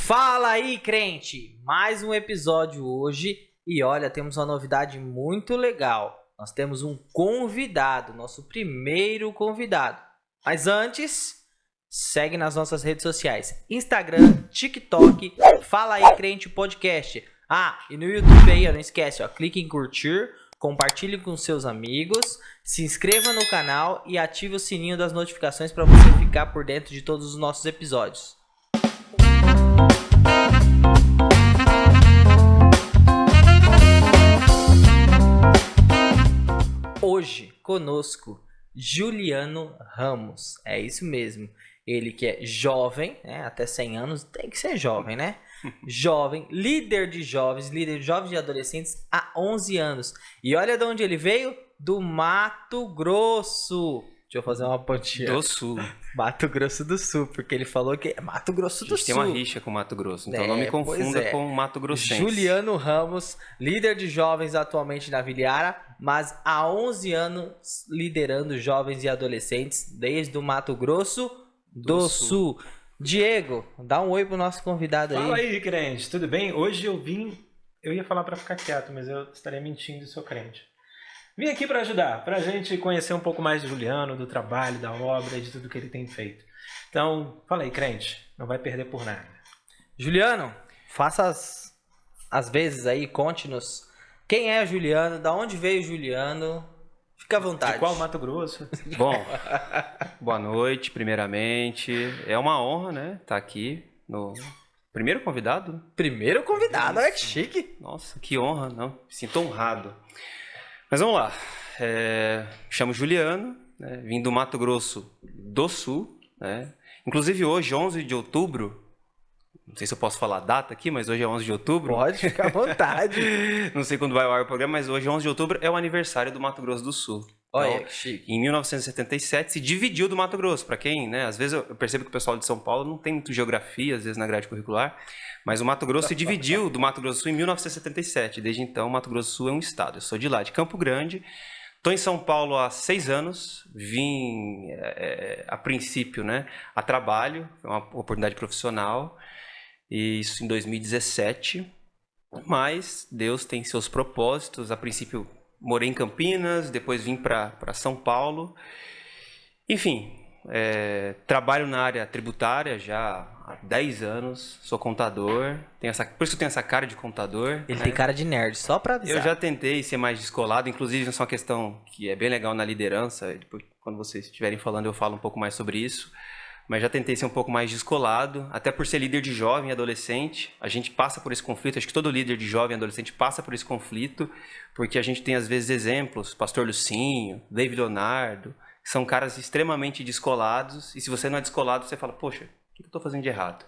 Fala aí, crente! Mais um episódio hoje e olha, temos uma novidade muito legal. Nós temos um convidado, nosso primeiro convidado. Mas antes, segue nas nossas redes sociais: Instagram, TikTok, Fala aí, Crente Podcast. E no YouTube aí, não esquece, clique em curtir, compartilhe com seus amigos, se inscreva no canal e ative o sininho das notificações para você ficar por dentro de todos os nossos episódios. Hoje conosco Juliano Ramos, é isso mesmo, ele que é jovem, até 100 anos, tem que ser jovem, né? Jovem, líder de jovens e adolescentes há 11 anos. E olha de onde ele veio, do Mato Grosso. Deixa eu fazer uma pontinha. Do Sul. Mato Grosso do Sul, porque ele falou que é Mato Grosso do Sul. A gente tem uma rixa com Mato Grosso, então não me confunda com Mato Grossense. Juliano Ramos, líder de jovens atualmente na Vila Ara, mas há 11 anos liderando jovens e adolescentes desde o Mato Grosso do Sul. Diego, dá um oi pro nosso convidado aí. Fala aí, crente, tudo bem? Hoje eu ia falar para ficar quieto, mas eu estaria mentindo, sou crente. Vim aqui para ajudar, para a gente conhecer um pouco mais do Juliano, do trabalho, da obra, de tudo que ele tem feito. Então, fala aí, crente, não vai perder por nada. Juliano, faça as vezes aí, conte-nos quem é o Juliano, da onde veio o Juliano, fica à vontade. De qual Mato Grosso? Bom, boa noite, primeiramente. É uma honra, né, estar aqui no primeiro convidado. Primeiro convidado, olha que chique. Nossa, que honra, não? Me sinto honrado. Mas vamos lá, chamo Juliano, né? Vim do Mato Grosso do Sul, né? Inclusive hoje, 11 de outubro, não sei se eu posso falar a data aqui, mas hoje é 11 de outubro. Pode ficar à vontade. Não sei quando vai ao ar o programa, mas hoje, 11 de outubro, é o aniversário do Mato Grosso do Sul. Olha então, que chique. Em 1977 se dividiu do Mato Grosso, para quem, né? Às vezes eu percebo que o pessoal de São Paulo não tem muito geografia, às vezes na grade curricular, mas o Mato Grosso se dividiu do Mato Grosso do Sul em 1977. Desde então, o Mato Grosso do Sul é um estado. Eu sou de lá, de Campo Grande. Estou em São Paulo há 6 anos. Vim, a princípio, né, a trabalho, foi uma oportunidade profissional, e isso em 2017. Mas Deus tem seus propósitos. A princípio, morei em Campinas, depois vim para São Paulo. Enfim, trabalho na área tributária já há 10 anos, sou contador, por isso que eu tenho essa cara de contador. Ele tem cara de nerd, só pra avisar. Eu já tentei ser mais descolado, inclusive isso é uma questão que é bem legal na liderança, depois, quando vocês estiverem falando eu falo um pouco mais sobre isso, mas já tentei ser um pouco mais descolado, até por ser líder de jovem e adolescente, a gente passa por esse conflito, acho que todo líder de jovem e adolescente passa por esse conflito, porque a gente tem às vezes exemplos, Pastor Lucinho, David Leonardo, que são caras extremamente descolados, e se você não é descolado, você fala, poxa, o que eu estou fazendo de errado?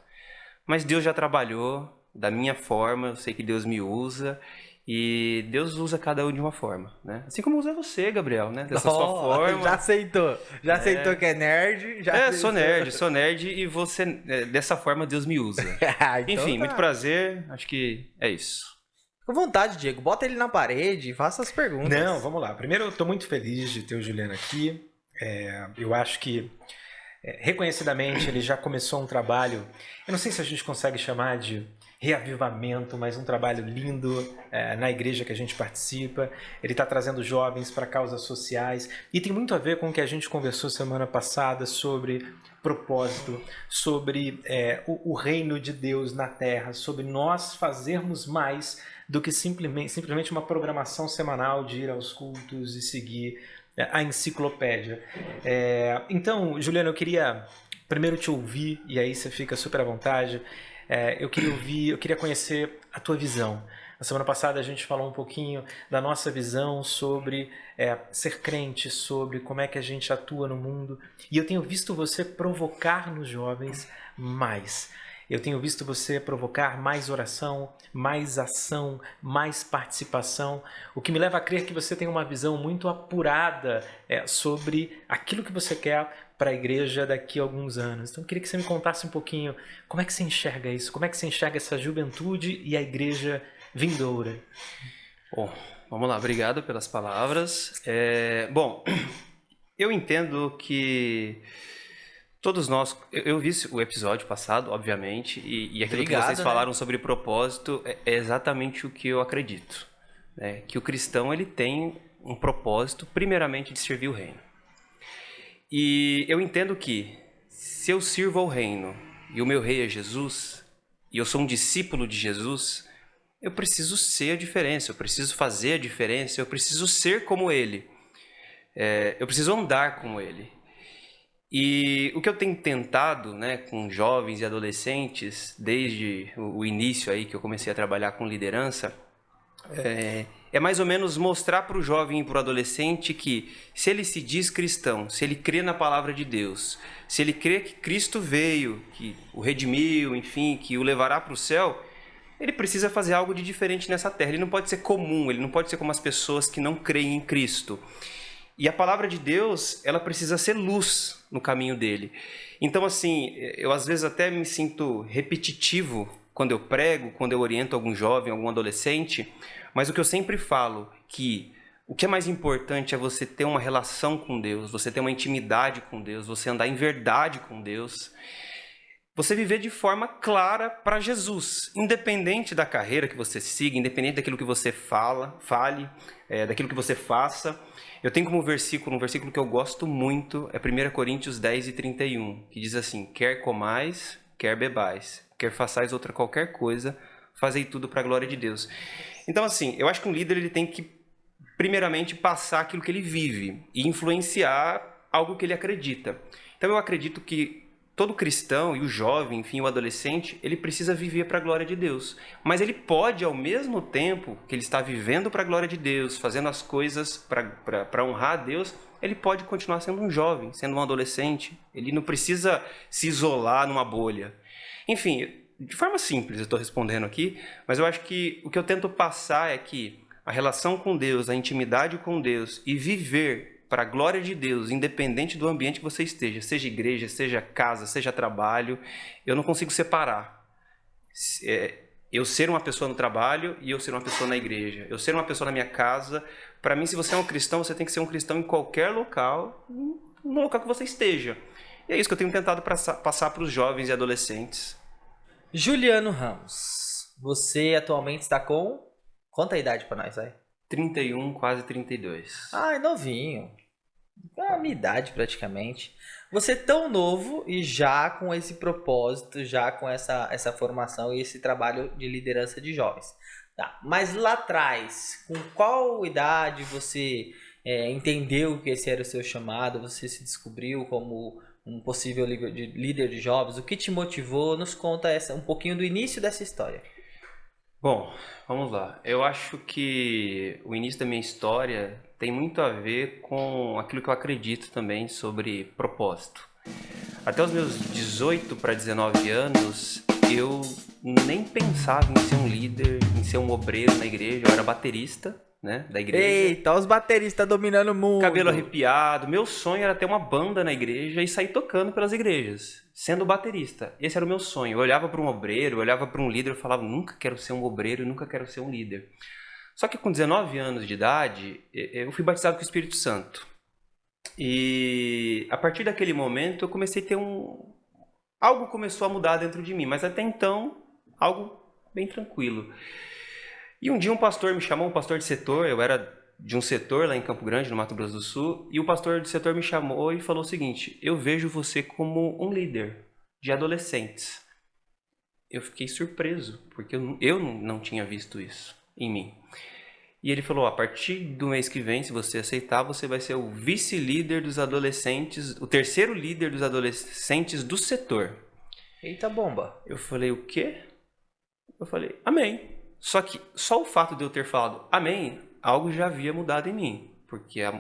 Mas Deus já trabalhou da minha forma, eu sei que Deus me usa, e Deus usa cada um de uma forma, né? Assim como usa você, Gabriel, né? Dessa sua forma. Já aceitou aceitou que é nerd. Sou nerd e você, dessa forma Deus me usa. Então enfim, tá. muito prazer, acho que é isso. Fica à vontade, Diego, bota ele na parede, faça as perguntas. Não, vamos lá. Primeiro, eu estou muito feliz de ter o Juliano aqui. Eu acho que reconhecidamente ele já começou um trabalho, eu não sei se a gente consegue chamar de reavivamento, mas um trabalho lindo na igreja que a gente participa. Ele está trazendo jovens para causas sociais e tem muito a ver com o que a gente conversou semana passada sobre propósito, sobre o reino de Deus na terra, sobre nós fazermos mais do que simplesmente uma programação semanal de ir aos cultos e seguir a enciclopédia. Então, Juliano, eu queria primeiro te ouvir, e aí você fica super à vontade. Eu queria conhecer a tua visão. Na semana passada a gente falou um pouquinho da nossa visão sobre ser crente, sobre como é que a gente atua no mundo. E eu tenho visto você provocar nos jovens mais. Eu tenho visto você provocar mais oração, mais ação, mais participação, o que me leva a crer que você tem uma visão muito apurada sobre aquilo que você quer para a igreja daqui a alguns anos. Então eu queria que você me contasse um pouquinho como é que você enxerga isso, como é que você enxerga essa juventude e a igreja vindoura. Bom, vamos lá, obrigado pelas palavras. Bom, eu entendo que Todos nós, eu vi o episódio passado, obviamente, e aquilo Obrigado, que vocês né? falaram sobre propósito é exatamente o que eu acredito. Né? Que o cristão ele tem um propósito, primeiramente, de servir o reino. E eu entendo que, se eu sirvo ao reino e o meu rei é Jesus, e eu sou um discípulo de Jesus, eu preciso ser a diferença, eu preciso fazer a diferença, eu preciso ser como ele, eu preciso andar como ele. E o que eu tenho tentado, né, com jovens e adolescentes, desde o início aí que eu comecei a trabalhar com liderança, é mais ou menos mostrar para o jovem e para o adolescente que, se ele se diz cristão, se ele crê na palavra de Deus, se ele crê que Cristo veio, que o redimiu, enfim, que o levará para o céu, ele precisa fazer algo de diferente nessa terra. Ele não pode ser comum, ele não pode ser como as pessoas que não creem em Cristo. E a palavra de Deus, ela precisa ser luz no caminho dele. Então, assim, eu às vezes até me sinto repetitivo quando eu prego, quando eu oriento algum jovem, algum adolescente, mas o que eu sempre falo, que o que é mais importante é você ter uma relação com Deus, você ter uma intimidade com Deus, você andar em verdade com Deus, você viver de forma clara para Jesus, independente da carreira que você siga, independente daquilo que você fale, daquilo que você faça. Eu tenho como versículo, um versículo que eu gosto muito, é 1 Coríntios 10:31, que diz assim: quer comais, quer bebais, quer façais outra qualquer coisa, fazei tudo para a glória de Deus. Então, assim, eu acho que um líder ele tem que, primeiramente, passar aquilo que ele vive e influenciar algo que ele acredita. Então, eu acredito que todo cristão, e o jovem, enfim, o adolescente, ele precisa viver para a glória de Deus. Mas ele pode, ao mesmo tempo que ele está vivendo para a glória de Deus, fazendo as coisas para honrar a Deus, ele pode continuar sendo um jovem, sendo um adolescente. Ele não precisa se isolar numa bolha. Enfim, de forma simples eu estou respondendo aqui, mas eu acho que o que eu tento passar é que a relação com Deus, a intimidade com Deus e viver para a glória de Deus, independente do ambiente que você esteja, seja igreja, seja casa, seja trabalho, eu não consigo separar. Eu ser uma pessoa no trabalho e eu ser uma pessoa na igreja. Eu ser uma pessoa na minha casa. Para mim, se você é um cristão, você tem que ser um cristão em qualquer local, no local que você esteja. E é isso que eu tenho tentado passar para os jovens e adolescentes. Juliano Ramos, você atualmente está com... Conta a idade para nós, vai. 31, quase 32. Ah, é novinho. É a minha idade, praticamente. Você é tão novo e já com esse propósito, já com essa formação e esse trabalho de liderança de jovens. Tá. Mas lá atrás, com qual idade você entendeu que esse era o seu chamado? Você se descobriu como um possível líder de jovens? O que te motivou? Nos conta um pouquinho do início dessa história. Bom, vamos lá. Eu acho que o início da minha história tem muito a ver com aquilo que eu acredito também sobre propósito. Até os meus 18 para 19 anos, eu nem pensava em ser um líder, em ser um obreiro na igreja. Eu era baterista, né, da igreja. Eita, os bateristas dominando o mundo. Cabelo arrepiado. Meu sonho era ter uma banda na igreja e sair tocando pelas igrejas, sendo baterista. Esse era o meu sonho. Eu olhava para um obreiro, eu olhava para um líder e falava, nunca quero ser um obreiro, nunca quero ser um líder. Só que com 19 anos de idade, eu fui batizado com o Espírito Santo. E a partir daquele momento, eu comecei a ter algo começou a mudar dentro de mim, mas até então, algo bem tranquilo. E um dia um pastor me chamou, um pastor de setor, eu era de um setor lá em Campo Grande, no Mato Grosso do Sul, e o pastor de setor me chamou e falou o seguinte, eu vejo você como um líder de adolescentes. Eu fiquei surpreso, porque eu não tinha visto isso em mim. E ele falou, a partir do mês que vem, se você aceitar, você vai ser o vice-líder dos adolescentes, o terceiro líder dos adolescentes do setor. Eita bomba. Eu falei, o quê? Eu falei, amém. Só que só o fato de eu ter falado amém, algo já havia mudado em mim. Porque há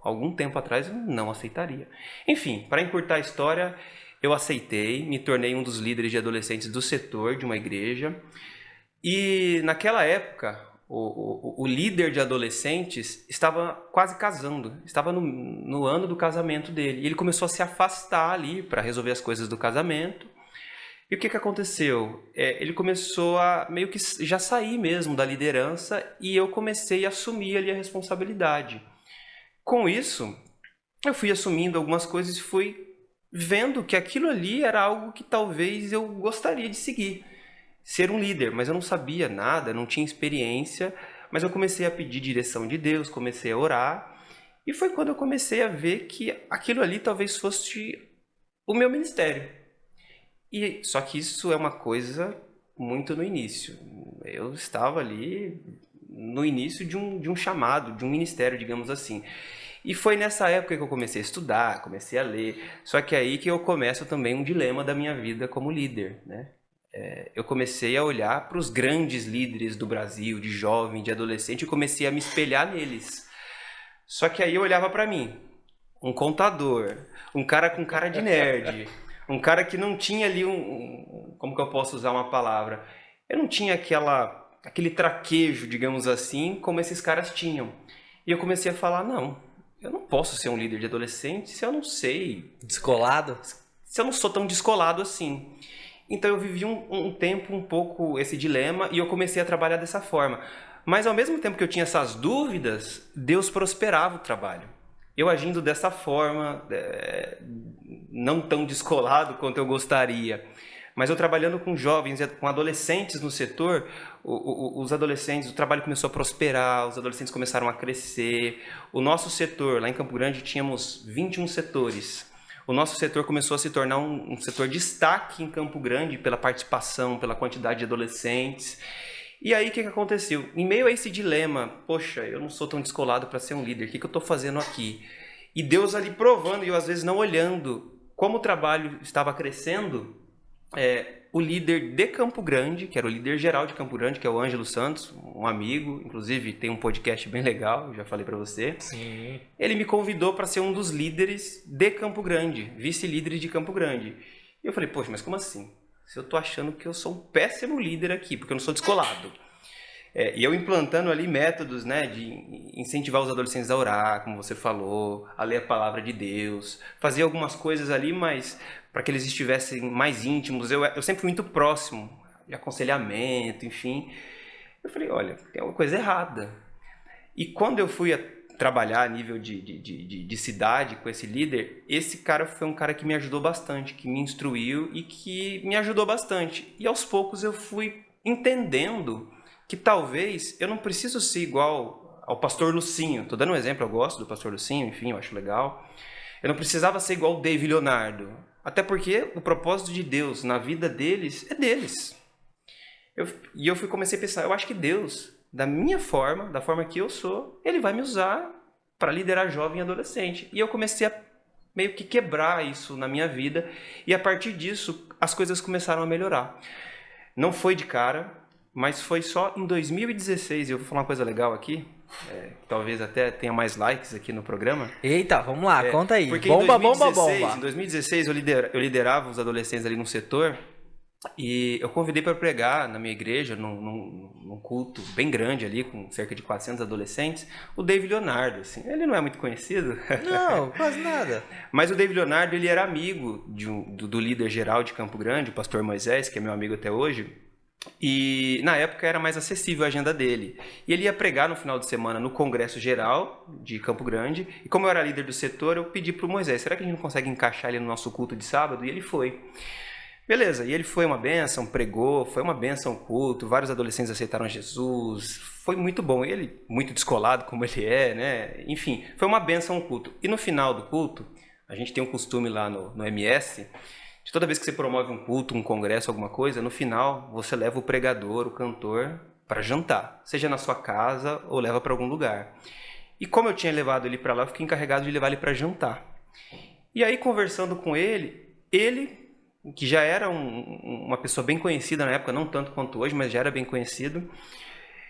algum tempo atrás eu não aceitaria. Enfim, para encurtar a história, eu aceitei, me tornei um dos líderes de adolescentes do setor de uma igreja. E naquela época, o líder de adolescentes estava quase casando, estava no ano do casamento dele. E ele começou a se afastar ali para resolver as coisas do casamento. E o que aconteceu? Ele começou a meio que já sair mesmo da liderança e eu comecei a assumir ali a responsabilidade. Com isso, eu fui assumindo algumas coisas e fui vendo que aquilo ali era algo que talvez eu gostaria de seguir. Ser um líder, mas eu não sabia nada, não tinha experiência, mas eu comecei a pedir direção de Deus, comecei a orar, e foi quando eu comecei a ver que aquilo ali talvez fosse o meu ministério. E só que isso é uma coisa muito no início. Eu estava ali no início de um chamado, de um ministério, digamos assim. E foi nessa época que eu comecei a estudar, comecei a ler. Só que é aí que eu começo também um dilema da minha vida como líder, né? Eu comecei a olhar para os grandes líderes do Brasil, de jovem, de adolescente, e comecei a me espelhar neles. Só que aí eu olhava para mim, um contador, um cara com cara de nerd, um cara que não tinha ali como que eu posso usar uma palavra? Eu não tinha aquele traquejo, digamos assim, como esses caras tinham. E eu comecei a falar, não, eu não posso ser um líder de adolescente se eu não sei. Descolado? Se eu não sou tão descolado assim. Então eu vivi um tempo um pouco esse dilema e eu comecei a trabalhar dessa forma. Mas ao mesmo tempo que eu tinha essas dúvidas, Deus prosperava o trabalho. Eu agindo dessa forma, não tão descolado quanto eu gostaria, mas eu trabalhando com jovens, com adolescentes no setor, os adolescentes, o trabalho começou a prosperar, os adolescentes começaram a crescer. O nosso setor, lá em Campo Grande, tínhamos 21 setores. O nosso setor começou a se tornar um setor de destaque em Campo Grande pela participação, pela quantidade de adolescentes. E aí, o que aconteceu? Em meio a esse dilema, poxa, eu não sou tão descolado para ser um líder, o que eu estou fazendo aqui? E Deus ali provando, e eu às vezes não olhando como o trabalho estava crescendo, o líder de Campo Grande, que era o líder geral de Campo Grande, que é o Ângelo Santos, um amigo, inclusive tem um podcast bem legal, já falei para você. Sim. Ele me convidou para ser um dos líderes de Campo Grande, vice-líderes de Campo Grande. E eu falei, poxa, mas como assim? Se eu tô achando que eu sou um péssimo líder aqui, porque eu não sou descolado. E eu implantando ali métodos, né, de incentivar os adolescentes a orar, como você falou, a ler a palavra de Deus, fazer algumas coisas ali, mas para que eles estivessem mais íntimos. Eu sempre fui muito próximo, de aconselhamento, enfim. Eu falei, olha, tem uma coisa errada. E quando eu fui trabalhar a nível de cidade com esse líder, esse cara foi um cara que me ajudou bastante, que me instruiu e que me ajudou bastante. E aos poucos eu fui entendendo que talvez eu não preciso ser igual ao pastor Lucinho. Estou dando um exemplo, eu gosto do pastor Lucinho, enfim, eu acho legal. Eu não precisava ser igual o David Leonardo. Até porque o propósito de Deus na vida deles é deles. Comecei a pensar, eu acho que Deus, da minha forma, da forma que eu sou, Ele vai me usar para liderar jovem e adolescente. E eu comecei a meio que quebrar isso na minha vida. E a partir disso, as coisas começaram a melhorar. Não foi de cara, mas foi só em 2016, e eu vou falar uma coisa legal aqui, talvez até tenha mais likes aqui no programa. Eita, vamos lá, conta aí. Porque Bomba, em 2016 eu liderava os adolescentes ali no setor, e eu convidei para pregar na minha igreja, num culto bem grande ali, com cerca de 400 adolescentes, o David Leonardo. Assim. Ele não é muito conhecido. Não, quase nada. Mas o David Leonardo, ele era amigo do líder geral de Campo Grande, o pastor Moisés, que é meu amigo até hoje. E na época era mais acessível a agenda dele. E ele ia pregar no final de semana no Congresso Geral de Campo Grande. E como eu era líder do setor, eu pedi para o Moisés, será que a gente não consegue encaixar ele no nosso culto de sábado? E ele foi. Beleza, e ele foi uma bênção, pregou, foi uma bênção o culto, vários adolescentes aceitaram Jesus, foi muito bom. Ele, muito descolado como ele é, né? Enfim, foi uma bênção o culto. E no final do culto, a gente tem um costume lá no MS... de toda vez que você promove um culto, um congresso, alguma coisa, no final você leva o pregador, o cantor, para jantar. Seja na sua casa ou leva para algum lugar. E como eu tinha levado ele para lá, eu fiquei encarregado de levar ele para jantar. E aí, conversando com ele, que já era uma pessoa bem conhecida na época, não tanto quanto hoje, mas já era bem conhecido,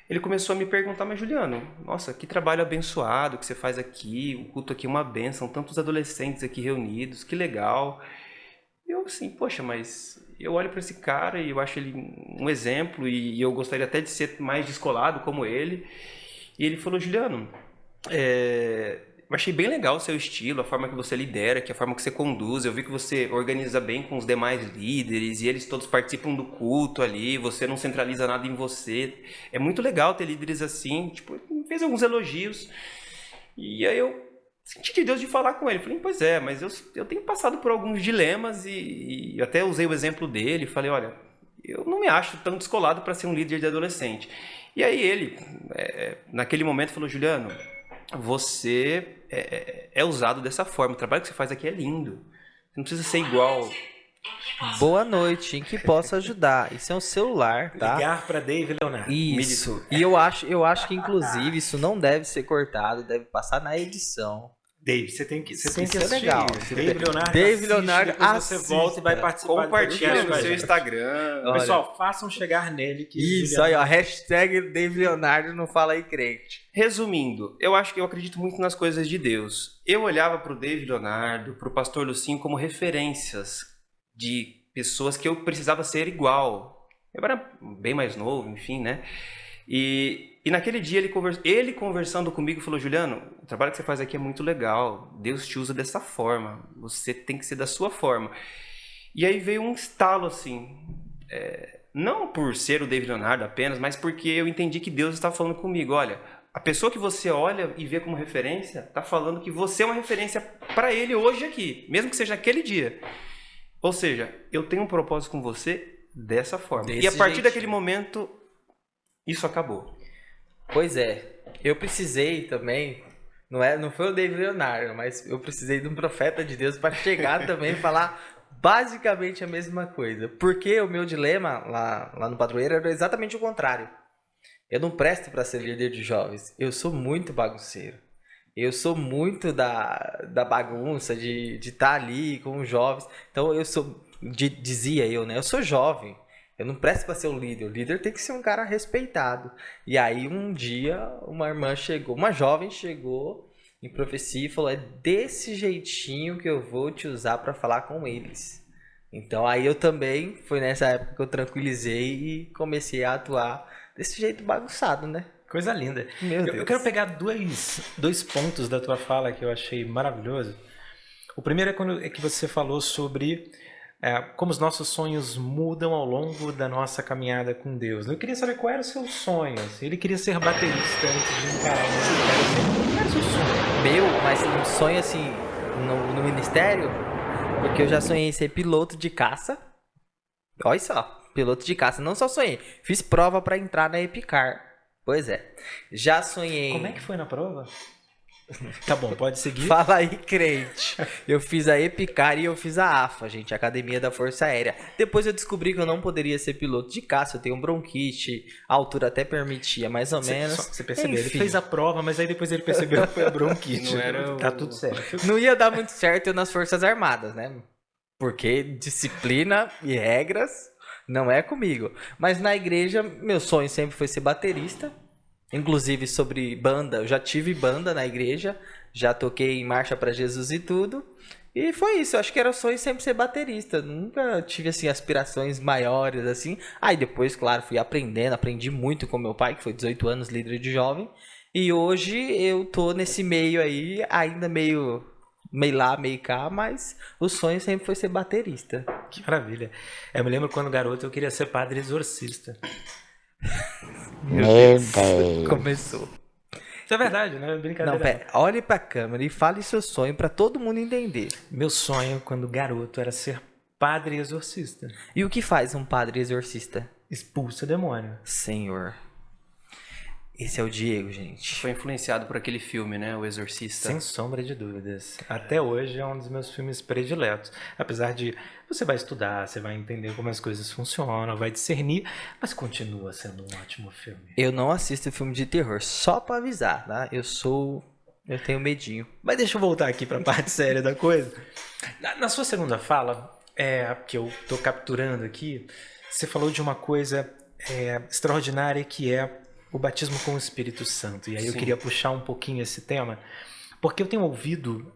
ele começou a me perguntar, mas Juliano, nossa, que trabalho abençoado que você faz aqui, o culto aqui é uma bênção, tantos adolescentes aqui reunidos, que legal. Eu assim, poxa, mas eu olho para esse cara e eu acho ele um exemplo e eu gostaria até de ser mais descolado como ele. E ele falou, Juliano, eu achei bem legal o seu estilo, a forma que você lidera, a forma que você conduz. Eu vi que você organiza bem com os demais líderes e eles todos participam do culto ali, você não centraliza nada em você. É muito legal ter líderes assim, tipo, fez alguns elogios. E aí eu senti de Deus de falar com ele. Falei, pois é, mas eu tenho passado por alguns dilemas e até usei o exemplo dele. Falei, olha, eu não me acho tão descolado para ser um líder de adolescente. E aí ele, naquele momento, falou, Juliano, você é usado dessa forma. O trabalho que você faz aqui é lindo. Você não precisa ser igual. Boa noite, em que posso ajudar? Isso é um celular, tá? Ligar para Dave Leonardo. Isso. E eu acho que, inclusive, isso não deve ser cortado, deve passar na edição. Dave, você tem que Isso assistir. é legal. Dave Leonardo depois você volta e vai participar Compartilha do no seu podcast. Instagram. Olha. Pessoal, façam chegar nele. Que Isso Juliano- aí, ó. Hashtag Dave Leonardo não fala aí crente. Resumindo, eu acredito muito nas coisas de Deus. Eu olhava para o David Leonardo, para o pastor Lucinho como referências de pessoas que eu precisava ser igual. Eu era bem mais novo, enfim, né? E naquele dia ele conversando comigo falou, Juliano, o trabalho que você faz aqui é muito legal. Deus te usa dessa forma. Você tem que ser da sua forma. E aí veio um estalo assim. Não por ser o David Leonardo apenas, mas porque eu entendi que Deus estava falando comigo. Olha, a pessoa que você olha e vê como referência está falando que você é uma referência para ele hoje aqui, mesmo que seja naquele dia. Ou seja, eu tenho um propósito com você dessa forma. Desse E a partir jeitinho. daquele momento, isso acabou. Pois é, eu precisei também, não foi o David Leonardo, mas eu precisei de um profeta de Deus para chegar também e falar basicamente a mesma coisa. Porque o meu dilema lá no Padroeiro era exatamente o contrário. Eu não presto para ser líder de jovens, eu sou muito bagunceiro. Eu sou muito da bagunça, de estar ali com os jovens. Então eu sou, dizia eu, né? Eu sou jovem. Eu não presto para ser o líder. O líder tem que ser um cara respeitado. E aí um dia uma jovem chegou em profecia e falou: é desse jeitinho que eu vou te usar para falar com eles. Então aí eu também, foi nessa época que eu tranquilizei e comecei a atuar desse jeito bagunçado, né? Coisa linda. Meu Deus. Eu quero pegar dois pontos da tua fala que eu achei maravilhoso. O primeiro é que você falou sobre como os nossos sonhos mudam ao longo da nossa caminhada com Deus. Eu queria saber qual era o seu sonho. Se ele queria ser baterista antes de encarar o ministério. Qual era o seu sonho? Mas um sonho assim, no ministério, porque eu já sonhei em ser piloto de caça. Olha só, piloto de caça. Não só sonhei, fiz prova para entrar na Epicar. Pois é, já sonhei... Como é que foi na prova? Tá bom, pode seguir. Fala aí, crente. Eu fiz a Epicar e eu fiz a AFA, gente, Academia da Força Aérea. Depois eu descobri que eu não poderia ser piloto de caça, eu tenho bronquite, a altura até permitia, mais ou menos. Você percebeu, ele Enfim. fez a prova, mas aí depois ele percebeu que foi a bronquite. Não era Tá tudo certo. Não ia dar muito certo eu nas Forças Armadas, né? Porque disciplina e regras não é comigo. Mas na igreja, meu sonho sempre foi ser baterista. Inclusive sobre banda, eu já tive banda na igreja, já toquei em Marcha para Jesus e tudo. E foi isso, eu acho que era o sonho sempre ser baterista. Nunca tive assim aspirações maiores assim. Aí depois, claro, fui aprendendo, aprendi muito com meu pai, que foi 18 anos líder de jovem. E hoje eu tô nesse meio aí, ainda meio lá, meio cá, mas o sonho sempre foi ser baterista. Que maravilha. Eu me lembro quando garoto eu queria ser padre exorcista. Meu Deus. Começou. Isso é verdade, né? Brincadeira. Não, pera, olhe pra câmera e fale seu sonho pra todo mundo entender. Meu sonho quando garoto era ser padre exorcista. E o que faz um padre exorcista? Expulsa demônio. Senhor. Esse é o Diego, gente. Foi influenciado por aquele filme, né? O Exorcista. Sem sombra de dúvidas. Até hoje é um dos meus filmes prediletos. Apesar de você vai estudar, você vai entender como as coisas funcionam, vai discernir, mas continua sendo um ótimo filme. Eu não assisto filme de terror, só pra avisar, tá? Eu tenho medinho. Mas deixa eu voltar aqui para a parte séria da coisa. Na sua segunda fala, que eu tô capturando aqui, você falou de uma coisa extraordinária que é o batismo com o Espírito Santo. E aí eu Sim. queria puxar um pouquinho esse tema, porque eu tenho ouvido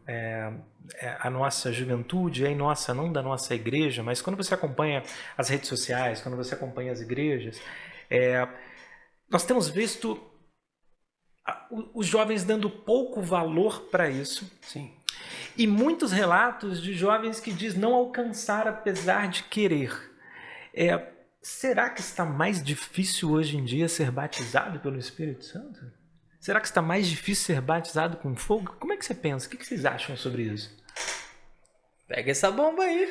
a nossa juventude, não da nossa igreja, mas quando você acompanha as redes sociais, quando você acompanha as igrejas, nós temos visto os jovens dando pouco valor para isso. Sim. E muitos relatos de jovens que diz não alcançar apesar de querer. Será que está mais difícil hoje em dia ser batizado pelo Espírito Santo? Será que está mais difícil ser batizado com fogo? Como é que você pensa? O que vocês acham sobre isso? Pega essa bomba aí.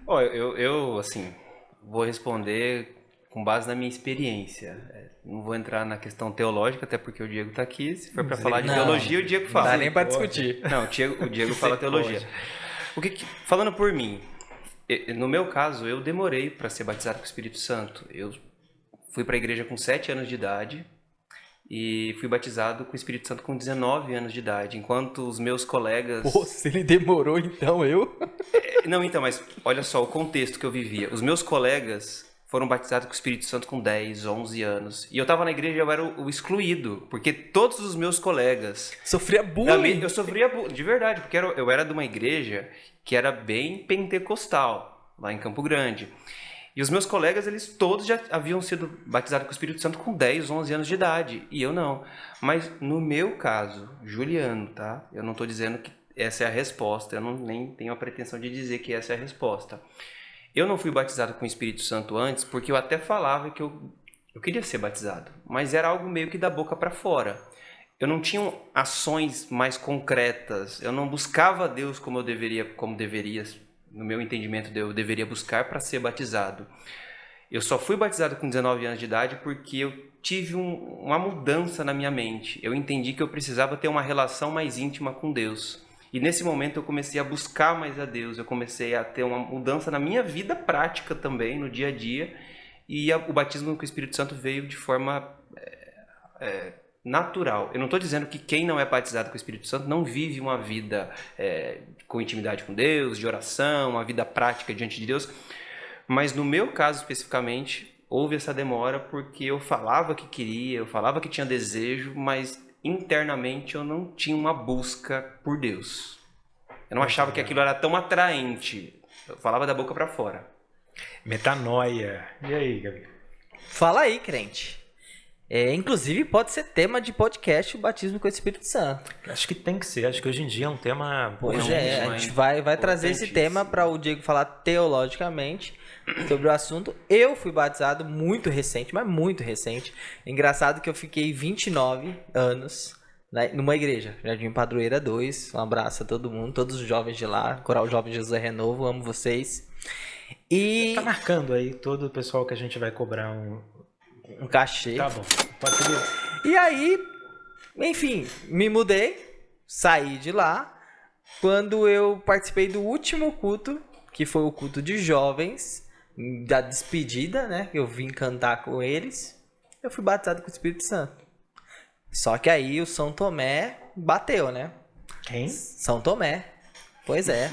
Ó, eu, assim, vou responder com base na minha experiência. Não vou entrar na questão teológica, até porque o Diego tá aqui. Se for para falar de teologia, o Diego Não fala. dá nem pra discutir. Não, o Diego fala teologia. Falando por mim, no meu caso, eu demorei para ser batizado com o Espírito Santo. Eu fui para a igreja com 7 anos de idade e fui batizado com o Espírito Santo com 19 anos de idade, enquanto os meus colegas... Pô, se ele demorou, então eu... Não, então, mas olha só o contexto que eu vivia. Os meus colegas foram batizados com o Espírito Santo com 10, 11 anos. E eu tava na igreja e eu era o excluído, porque todos os meus colegas... Sofria bullying. Eu sofria bullying, de verdade, porque eu era de uma igreja que era bem pentecostal, lá em Campo Grande. E os meus colegas, eles todos já haviam sido batizados com o Espírito Santo com 10, 11 anos de idade. E eu não. Mas no meu caso, Juliano, tá? Eu não tô dizendo que essa é a resposta. Eu nem tenho a pretensão de dizer que essa é a resposta. Eu não fui batizado com o Espírito Santo antes porque eu até falava que eu queria ser batizado. Mas era algo meio que da boca para fora. Eu não tinha ações mais concretas. Eu não buscava Deus como deveria, no meu entendimento, eu deveria buscar para ser batizado. Eu só fui batizado com 19 anos de idade porque eu tive uma mudança na minha mente. Eu entendi que eu precisava ter uma relação mais íntima com Deus. E nesse momento eu comecei a buscar mais a Deus. Eu comecei a ter uma mudança na minha vida prática também, no dia a dia. E o batismo com o Espírito Santo veio de forma natural. Eu não estou dizendo que quem não é batizado com o Espírito Santo não vive uma vida com intimidade com Deus, de oração, uma vida prática diante de Deus. Mas no meu caso especificamente, houve essa demora porque eu falava que queria, eu falava que tinha desejo, mas internamente eu não tinha uma busca por Deus. Eu não achava que aquilo era tão atraente. Eu falava da boca para fora. Metanoia. E aí, Gabi? Fala aí, crente. Inclusive, pode ser tema de podcast o batismo com o Espírito Santo. Acho que tem que ser. Acho que hoje em dia é um tema... Pois a gente vai trazer esse tema para o Diego falar teologicamente sobre o assunto. Eu fui batizado muito recente, mas muito recente. Engraçado que eu fiquei 29 anos numa igreja, Jardim Padroeira 2. Um abraço a todo mundo, todos os jovens de lá. Coral Jovem José Renovo, amo vocês. E... Tá marcando aí todo o pessoal que a gente vai cobrar um cachê. Tá bom, pode ser. E aí, enfim, me mudei, saí de lá. Quando eu participei do último culto, que foi o culto de jovens, da despedida, né? Eu vim cantar com eles. Eu fui batizado com o Espírito Santo. Só que aí o São Tomé bateu, né? Quem? São Tomé. Pois é.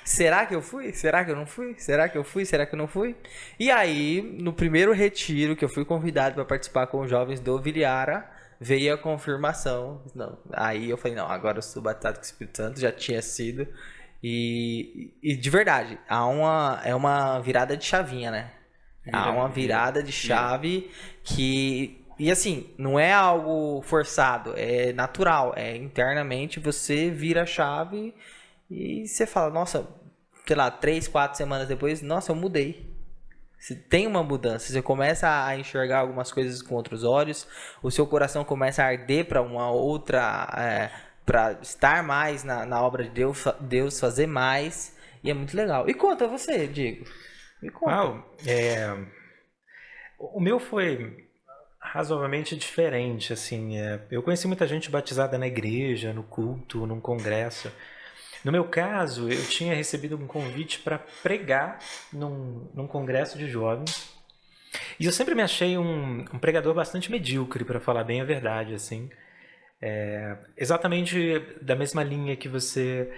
Será que eu fui? Será que eu não fui? Será que eu fui? Será que eu não fui? E aí, no primeiro retiro que eu fui convidado para participar com os jovens do Viliara, veio a confirmação. Não. Aí eu falei, não, agora eu sou batizado com o Espírito Santo, já tinha sido. E de verdade, é uma virada de chavinha, né? Há uma virada de chave que... E assim, não é algo forçado, é natural. É internamente você vira a chave e você fala, nossa, sei lá, 3, 4 semanas depois, nossa, eu mudei. Você tem uma mudança, você começa a enxergar algumas coisas com outros olhos, o seu coração começa a arder para uma outra... para estar mais na obra de Deus, fazer mais, e é muito legal. E conta você, Diego. Me conta. O meu foi razoavelmente diferente, assim. Eu conheci muita gente batizada na igreja, no culto, num congresso. No meu caso, eu tinha recebido um convite para pregar num congresso de jovens. E eu sempre me achei um pregador bastante medíocre, para falar bem a verdade, assim. Exatamente da mesma linha que você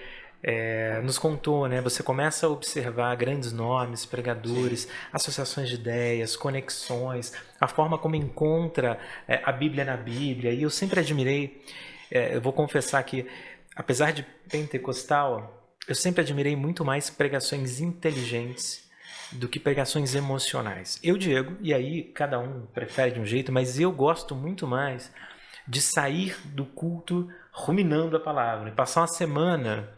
nos contou, né? Você começa a observar grandes nomes, pregadores, sim, associações de ideias, conexões, a forma como encontra a Bíblia na Bíblia. E eu sempre admirei, eu vou confessar que, apesar de pentecostal, eu sempre admirei muito mais pregações inteligentes do que pregações emocionais. Eu, Diego, e aí cada um prefere de um jeito, mas eu gosto muito mais de sair do culto ruminando a palavra, e passar uma semana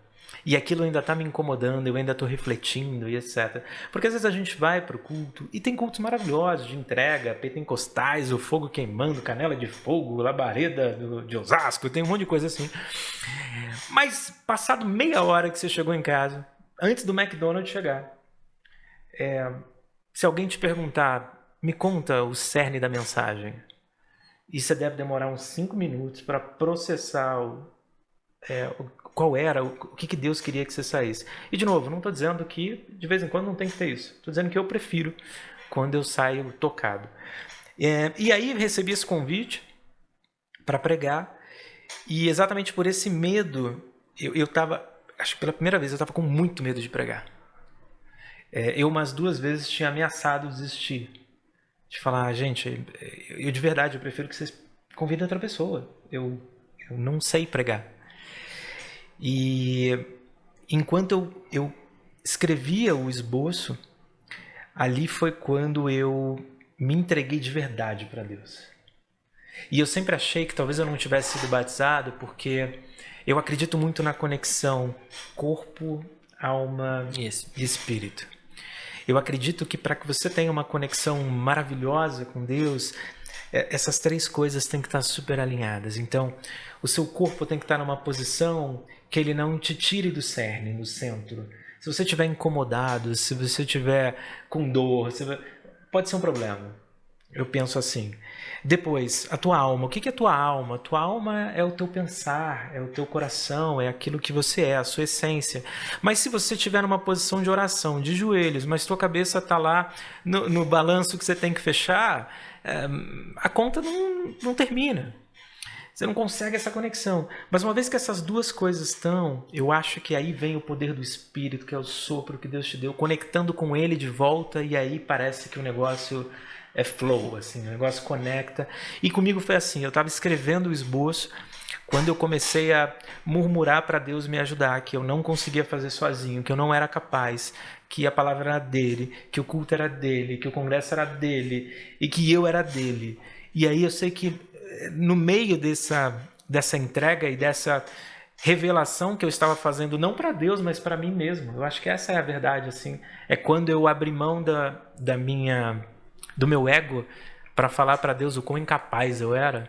e aquilo ainda está me incomodando, eu ainda estou refletindo e etc. Porque às vezes a gente vai para o culto e tem cultos maravilhosos de entrega, pentecostais, o fogo queimando, canela de fogo, labareda de Osasco, tem um monte de coisa assim. Mas passado meia hora que você chegou em casa, antes do McDonald's chegar, se alguém te perguntar, me conta o cerne da mensagem, e você deve demorar uns 5 minutos para processar qual era, o que Deus queria que você saísse. E de novo, não estou dizendo que de vez em quando não tem que ter isso. Estou dizendo que eu prefiro quando eu saio tocado. E aí recebi esse convite para pregar, e exatamente por esse medo, eu estava, acho que pela primeira vez, eu estava com muito medo de pregar. Eu umas 2 vezes tinha ameaçado desistir. De falar, gente, eu de verdade, eu prefiro que vocês convidem outra pessoa. Eu não sei pregar. E enquanto eu escrevia o esboço, ali foi quando eu me entreguei de verdade para Deus. E eu sempre achei que talvez eu não tivesse sido batizado porque eu acredito muito na conexão corpo, alma e espírito. Eu acredito que para que você tenha uma conexão maravilhosa com Deus, essas 3 coisas têm que estar super alinhadas. Então, o seu corpo tem que estar numa posição que ele não te tire do cerne, no centro. Se você estiver incomodado, se você estiver com dor, pode ser um problema. Eu penso assim. Depois, a tua alma. O que é a tua alma? A tua alma é o teu pensar, é o teu coração, é aquilo que você é, a sua essência. Mas se você estiver numa posição de oração, de joelhos, mas tua cabeça está lá no balanço que você tem que fechar, a conta não termina. Você não consegue essa conexão. Mas uma vez que essas 2 coisas estão, eu acho que aí vem o poder do Espírito, que é o sopro que Deus te deu, conectando com Ele de volta, e aí parece que o negócio é flow, assim, o negócio conecta. E comigo foi assim, eu estava escrevendo o esboço, quando eu comecei a murmurar para Deus me ajudar, que eu não conseguia fazer sozinho, que eu não era capaz, que a palavra era dele, que o culto era dele, que o congresso era dele, e que eu era dele. E aí eu sei que no meio dessa entrega e dessa revelação que eu estava fazendo, não para Deus, mas para mim mesmo. Eu acho que essa é a verdade, assim. É quando eu abri mão do meu ego para falar para Deus o quão incapaz eu era.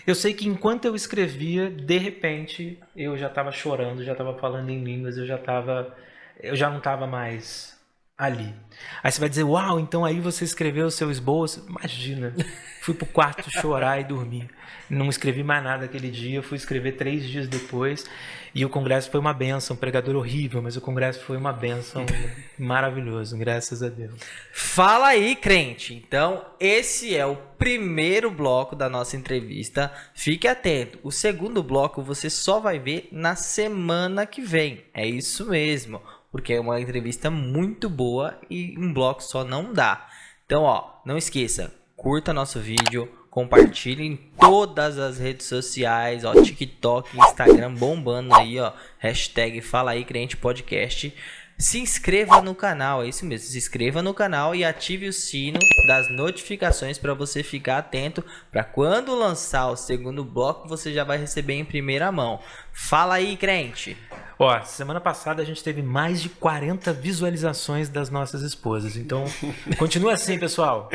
Eu sei que enquanto eu escrevia, de repente, eu já estava chorando, já estava falando em línguas, eu já não estava mais ali. Aí você vai dizer, uau, então aí você escreveu o seu esboço? Imagina, fui pro quarto chorar e dormir. Não escrevi mais nada aquele dia, fui escrever 3 dias depois, e o congresso foi uma bênção, um pregador horrível, mas o congresso foi uma bênção maravilhoso, graças a Deus. Fala aí, crente. Então, esse é o primeiro bloco da nossa entrevista. Fique atento, o segundo bloco você só vai ver na semana que vem. É isso mesmo, porque é uma entrevista muito boa e um bloco só não dá. Então, não esqueça, curta nosso vídeo, compartilhe em todas as redes sociais, TikTok, Instagram bombando aí, hashtag Fala aí Crente Podcast. Se inscreva no canal, é isso mesmo, se inscreva no canal e ative o sino das notificações para você ficar atento, para quando lançar o segundo bloco você já vai receber em primeira mão. Fala aí, crente. Semana passada a gente teve mais de 40 visualizações das nossas esposas, então continua assim, pessoal.